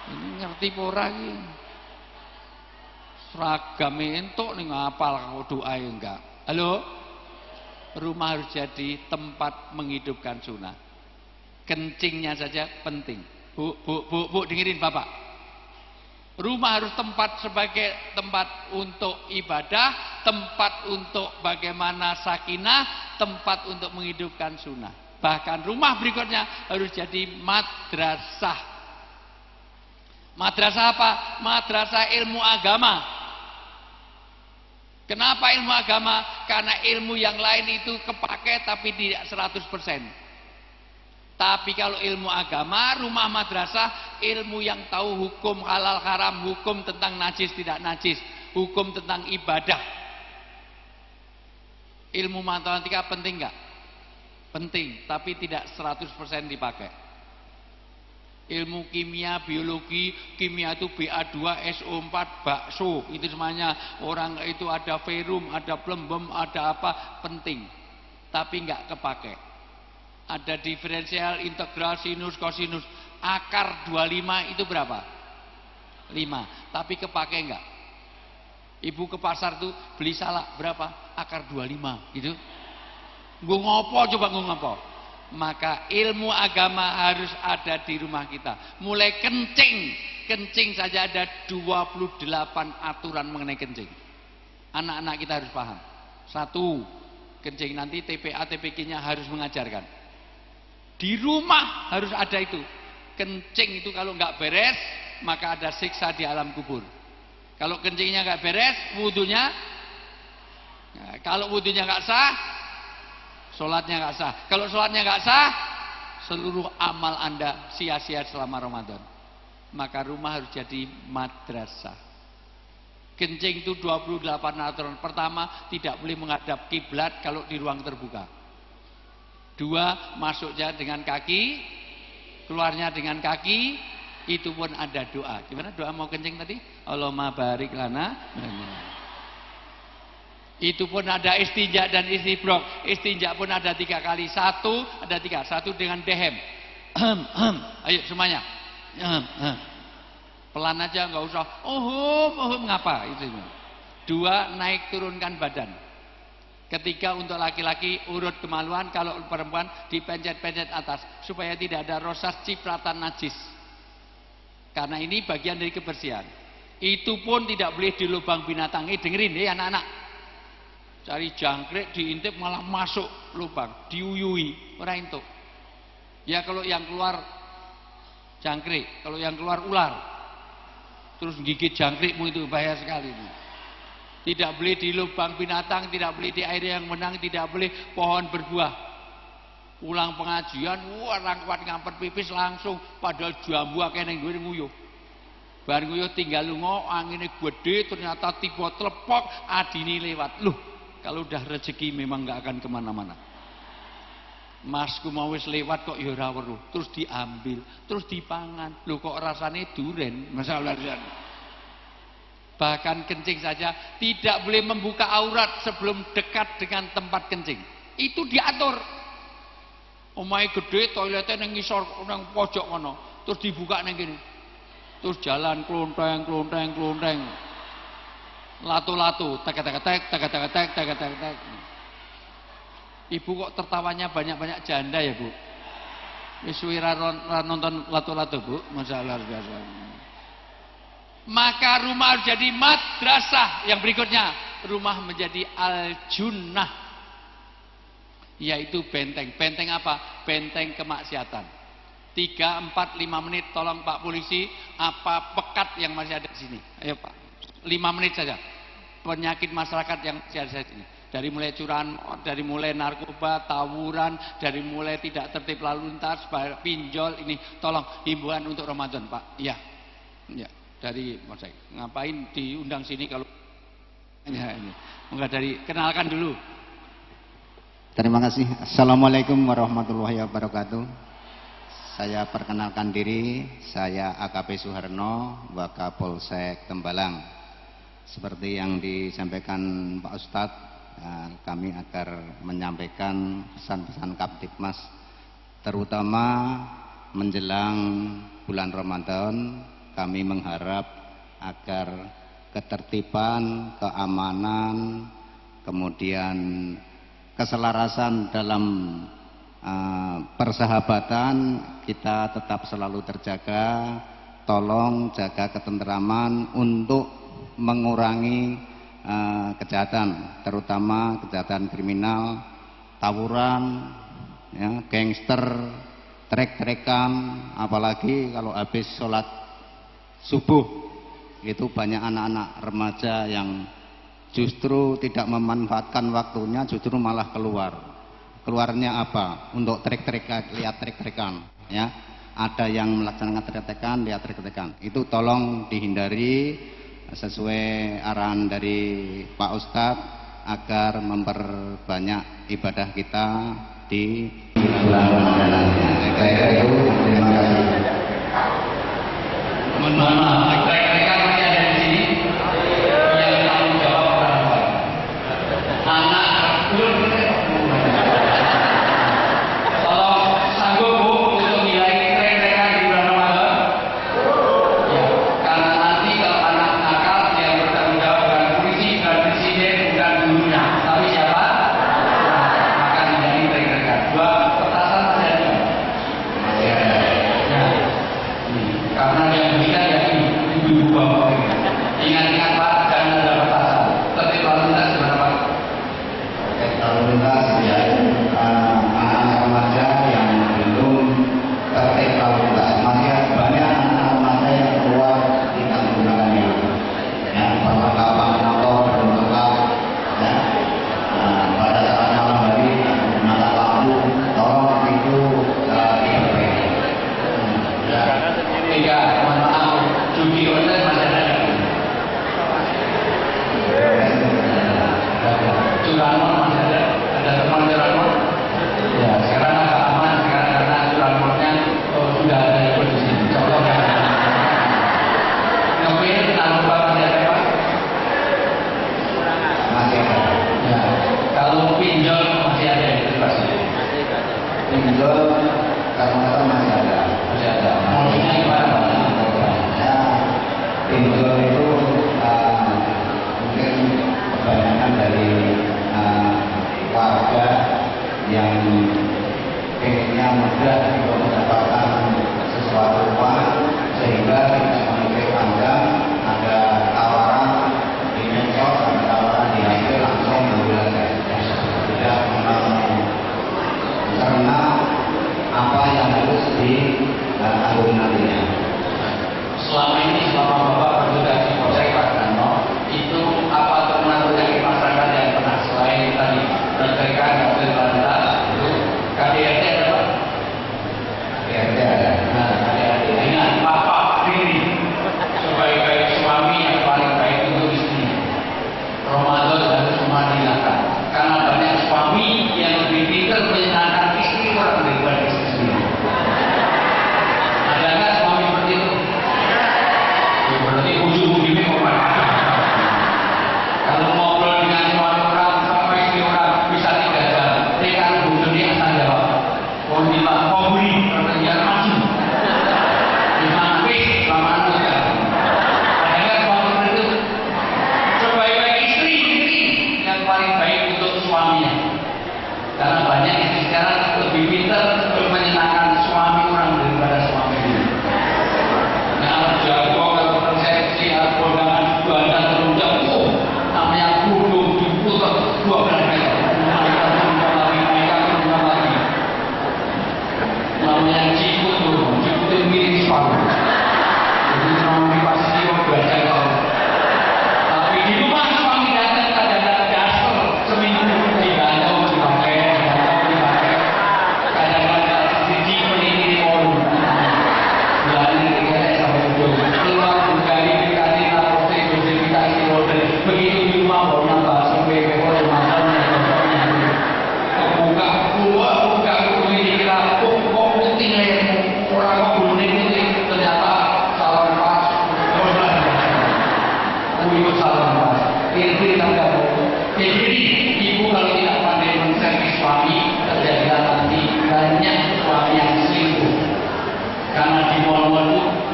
Ini ngerti ora iki? Seragam entuk ning ngapal kok doa enggak. Halo? Rumah harus jadi tempat menghidupkan sunnah. Kencingnya saja penting. Bu, dengerin bapak. Rumah harus tempat sebagai tempat untuk ibadah, tempat untuk bagaimana sakinah, tempat untuk menghidupkan sunnah. Bahkan rumah berikutnya harus jadi madrasah. Madrasah apa? Madrasah ilmu agama. Kenapa ilmu agama? Karena ilmu yang lain itu kepake tapi tidak 100%. Tapi kalau ilmu agama, rumah madrasah, ilmu yang tahu hukum halal haram, hukum tentang najis tidak najis, hukum tentang ibadah. Ilmu matematika penting enggak? Penting, tapi tidak 100% dipakai. Ilmu kimia, biologi, kimia itu BA2, SO4, bakso, itu semuanya orang itu ada verum, ada plembem, ada apa, penting. Tapi enggak kepakai. Ada diferensial, integral, sinus, kosinus. Akar 25 itu berapa? 5. Tapi kepake enggak? Ibu ke pasar tuh beli salak berapa? Akar 25 gitu. Gue ngopo coba gue ngopo. Maka ilmu agama harus ada di rumah kita. Mulai kencing. Kencing saja ada 28 aturan mengenai kencing. Anak-anak kita harus paham. 1. Kencing nanti TPA, TPQ-nya harus mengajarkan. Di rumah harus ada itu. Kencing itu kalau nggak beres, maka ada siksa di alam kubur. Kalau kencingnya nggak beres, wudhunya, kalau wudhunya nggak sah, sholatnya nggak sah. Kalau sholatnya nggak sah, seluruh amal Anda sia-sia selama Ramadan. Maka rumah harus jadi madrasah. Kencing itu 28 aturan. Pertama, tidak boleh menghadap kiblat kalau di ruang terbuka. 2, masuknya dengan kaki, keluarnya dengan kaki, itu pun ada doa. Gimana doa mau kencing tadi? Allahumma barik lana. Itu pun ada istinja dan istibrok. Istinja pun ada 3 kali. 1 ada 3. 1 dengan dehem. Ayo semuanya. Pelan aja, nggak usah. Ngapa itu? 2, naik turunkan badan. Ketiga, untuk laki-laki urut kemaluan, kalau perempuan dipencet-pencet atas supaya tidak ada rosas cipratan najis. Karena ini bagian dari kebersihan. Itu pun tidak boleh di lubang binatang. Dengerin ya anak-anak. Cari jangkrik diintip malah masuk lubang, diuyui, orang itu. Ya kalau yang keluar jangkrik, kalau yang keluar ular, terus gigit jangkrikmu itu bahaya sekali. Tidak boleh di lubang binatang, tidak boleh di air yang menang, tidak boleh pohon berbuah. Ulang pengajian, orang kuat ngampet pipis langsung, padahal jambu akeh ning ngene nguyuh. Bar nguyuh tinggal lunga, angine gede, ternyata tiba telepok, adine lewat. Loh, kalau udah rezeki memang nggak akan kemana-mana. Masku mau wis lewat kok ya ora weruh, terus diambil, terus dipangan. Loh kok rasane duren, masalah. Bahkan kencing saja tidak boleh membuka aurat sebelum dekat dengan tempat kencing. Itu diatur. Omahe gede, toiletnya nang ngisor nang pojok kono, terus dibuka nang kene. Terus jalan klonteng. Lato-lato, tek. Ibu kok tertawanya banyak-banyak janda ya, Bu? Wis suwi ra nonton lato-lato, Bu? Masalah biasa. Maka rumah harus jadi madrasah. Yang berikutnya, rumah menjadi al-junnah, yaitu benteng. Benteng apa? Benteng kemaksiatan. 3, 4, 5 menit, tolong Pak Polisi, apa pekat yang masih ada di sini? Ayo Pak, 5 menit saja. Penyakit masyarakat yang masih ada di sini. Dari mulai curahan, dari mulai narkoba, tawuran, dari mulai tidak tertib lalu lintas, pinjol, ini tolong himbauan untuk Ramadan Pak. Ya. Dari Mas ngapain diundang sini kalau ya ini. Enggak dari kenalkan dulu. Terima kasih. Assalamualaikum warahmatullahi wabarakatuh. Saya perkenalkan diri, saya AKP Suharno, Wakapolsek Tembalang. Seperti yang disampaikan Pak Ustadz, kami akan menyampaikan pesan-pesan Kaptipmas, terutama menjelang bulan Ramadan. Kami mengharap agar ketertiban, keamanan, kemudian keselarasan dalam persahabatan kita tetap selalu terjaga. Tolong jaga ketentraman untuk mengurangi kejahatan, terutama kejahatan kriminal, tawuran, ya, gangster, trek-trekan, apalagi kalau habis sholat subuh itu banyak anak-anak remaja yang justru tidak memanfaatkan waktunya, justru malah keluarnya apa? Untuk trek-trekan, lihat trek-trekan, ya. Ada yang melaksanakan trek-trekan, lihat trek-trekan. Itu tolong dihindari sesuai arahan dari Pak Ustadz agar memperbanyak ibadah kita di bulan Ramadan. Saya itu terima kasih. Mohon maaf, rekan-rekan masih ada di sini yang tanggung jawab berapa? Anak belum. Tolong sanggup Bu untuk nilai rekan-rekan di bulan Ramadan. Ya, karena nanti kalau anak nakal yang bertanggung jawab bukan polisi, bukan presiden, bukan gurunya, tapi siapa? Akan menjadi rekan-rekan. 2 petasan masih ada. Masih ada. Ya. Karena yang kita ya ini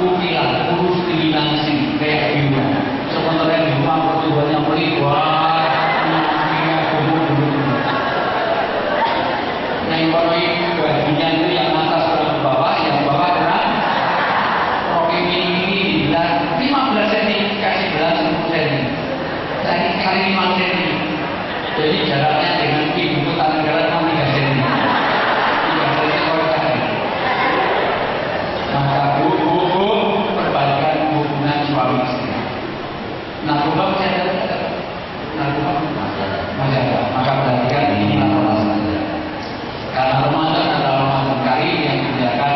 ukilan, urus tiwilan sing kayak gimana. Sementara di rumah pertumbuhannya melibat, anaknya gubuk-gubuk. Nah, yang kono itu baginya itu yang atas ke bawah, yang bawah adalah roke ini dan 15 cm kasih belas 10 cm. Saya kali 5 cm. Jadi jaraknya dengan ibu kota negara 3 cm. 3 cm korban. Maka bu, perbaikan hubungan suami istri. Narkoba masih ada? Narkoba masih ada. Maka perhatikan ini masalah saja. Karena Ramadan adalah Ramadan karim yang akan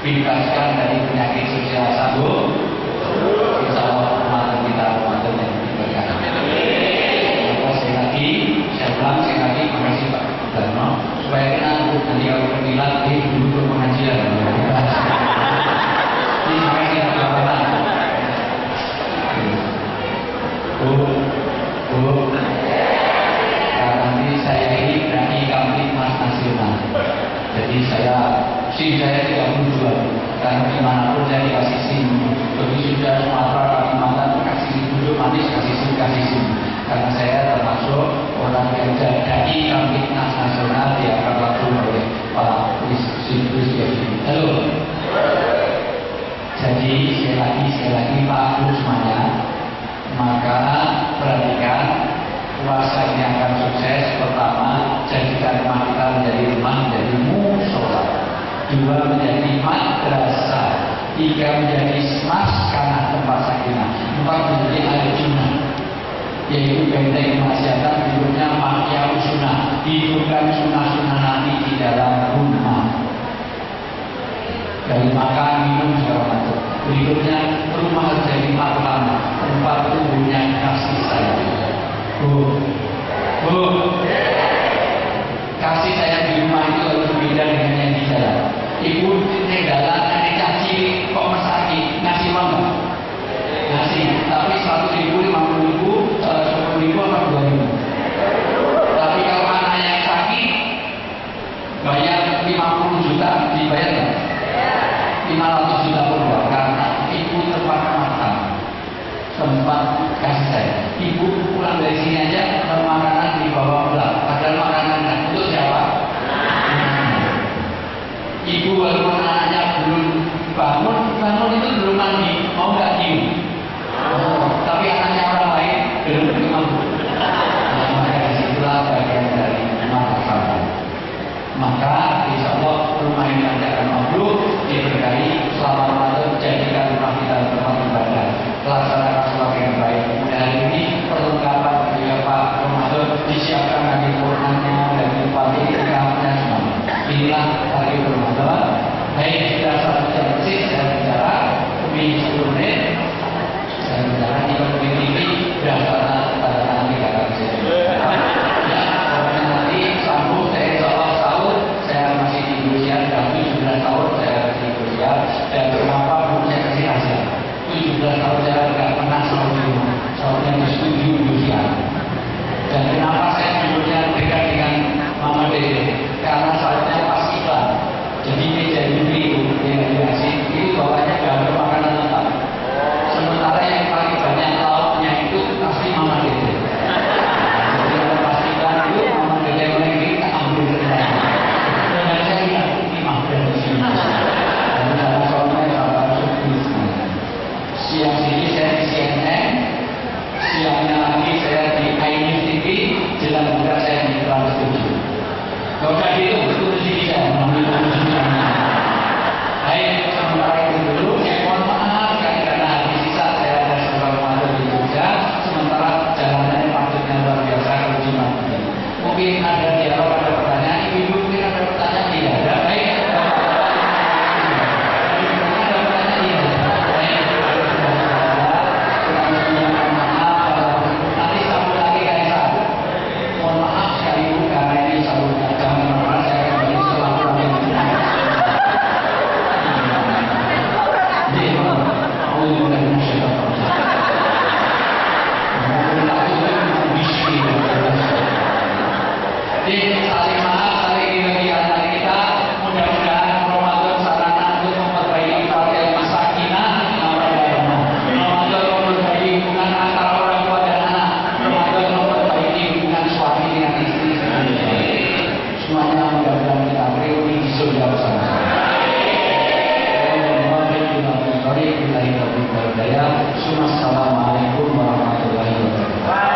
bebaskan dari penyakit sosial sabuk. Insya Allah Ramadan kita Ramadan yang diberkati. Saya ulang sekali lagi, makasih Pak Darno, supaya kita nanti kalau berpilat dulu pengajian. Ini makanya kita lakukan. Karena nanti saya ini berarti Kamtipmas Nasional. Jadi SIM saya 32. Karena dimanapun saya dikasih SIM. Begitu sudah Sumatera, Kalimantan, kasih SIM duduk manis, kasih SIM. Karena saya termasuk orang yang jadi Kamtipmas Nasional yang akan langsung oleh Pak Wisdus ini. Halo. Jadi sekali lagi Pak Abu semuanya, maka perhatikan puasa ini akan sukses. Pertama, jadikan rumah kita menjadi rumah, menjadi musola. 2, menjadi madrasah. 3, menjadi maskana tempat sakinah. 4, menjadi al-junah, yaitu benteng kemaksiatan. Berikutnya makia sunnah, hidupkan sunnah-sunnah Nabi di dalam rumah. Dari makan, minum, segala macam. Berikutnya rumah jadi marlana, tempat tumbuhnya kasih sayang. Kasih sayang di rumah itu harus berbeda dengan yang di jalan. Ibu tinggalan, nenek caci, kok mesaki, ngasih uang nggak? Ngasih, tapi 100.000, 50.000, 10.000 atau 2.000. Tapi kalau anaknya yang sakit, bayar 50 juta, dibayar nggak? 500 juta per bulan. Karena ibu tempat makan, tempat kasih sayang. Ibu pulang dari sini aja, makanan dibawa pulang. Padahal makanannya untuk siapa? Ibu walaupun anaknya belum bangun itu belum mandi, mau nggak cium? Tapi anaknya orang lain belum mampu. Maka disitulah bagian dari masalah. Maka insya Allah rumah ini nanti akan mabrur, diberkahi selama Ramadan, jadikan rumah kita tempat ibadah. Laksanakan sholat yang baik. Dan hari ini perlengkapan beliau Pak Ramadan disiapkan lagi Qurannya dan bupati tingkatnya semua. Inilah hari Ramadan. Baik, sudah 1 jam persis saya bicara, lebih 10 menit. Saya bicara di TV berdasarkan tanda tangan kita akan bisa. Ya, pokoknya nanti sambung saya insya Allah sahur, saya masih di Indonesia, dan 17 tahun saya di Indonesia. Dan kenapa belum saya kasih hasil? 17 tahun saya tidak pernah sahur di rumah, sahurnya disetujui Indonesia. Dan kenapa saya sebetulnya dekat dengan Mama Dede? Karena sahurnya pas iklan. Jadi meja itu yang dikasih itu bawahnya gambar makanan lengkap. Sementara yang paling banyak lauknya itu pasti Mama Dede. Jadi kalau pas iklan itu Mama Dede lagi kita ambil sebenarnya. Dan saya lihat ini makan di sini. Dan cara soalnya harus bisnis. Siang ini saya di CNN, siangnya lagi saya di iNews TV, jelang juga saya di Trans 7. Kalau tadi itu betul sih saya mengambil tujuannya. Baik, sementara itu dulu. Saya mohon maaf karena habis sisa saya ada sebuah Ramadan di Jogja. Sementara jalanannya maksudnya luar biasa kalau di Madinah. Mungkin ada dialog, ada pertanyaan. Ibu mungkin ada pertanyaan tidak ada. Baik. Nanti sambung lagi kayak saya. Mohon maaf sekali Bu karena ini sambung jam 15 saya Assalamualaikum warahmatullahi wabarakatuh.